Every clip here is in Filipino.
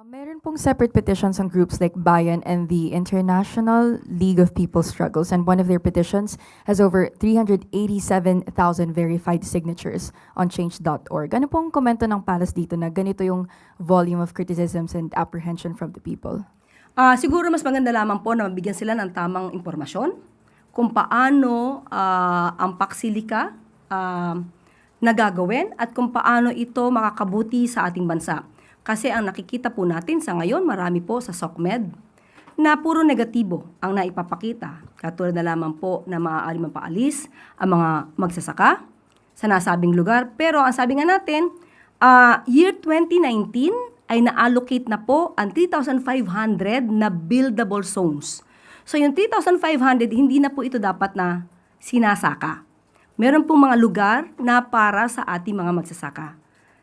Meron pong separate petitions on groups like Bayan and the International League of People Struggles, and one of their petitions has over 387,000 verified signatures on change.org. Ano pong komento ng Palace dito na ganito yung volume of criticisms and apprehension from the people? Siguro mas maganda lamang po na mabigyan sila ng tamang impormasyon kung paano ang paksilika nagagawin at kung paano ito makakabuti sa ating bansa. Kasi ang nakikita po natin sa ngayon, marami po sa SOCMED na puro negatibo ang naipapakita. Katulad na lamang po na maaari mapaalis ang mga magsasaka sa nasabing lugar. Pero ang sabi nga natin, year 2019 ay na-allocate na po ang 3,500 na buildable zones. So yung 3,500, hindi na po ito dapat na sinasaka. Meron pong mga lugar na para sa ating mga magsasaka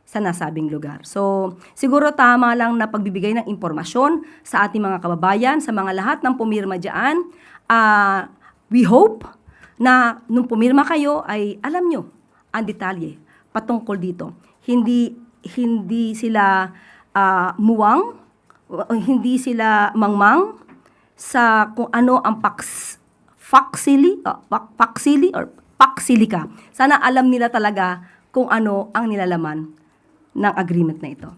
sa nasabing lugar. So, siguro tama lang na pagbibigay ng impormasyon sa ating mga kababayan, sa mga lahat ng pumirma dyan. We hope na nung pumirma kayo ay alam nyo ang detalye patungkol dito. Hindi sila muwang, hindi sila mangmang sa kung ano ang paksilika. Sana alam nila talaga kung ano ang nilalaman ng agreement na ito.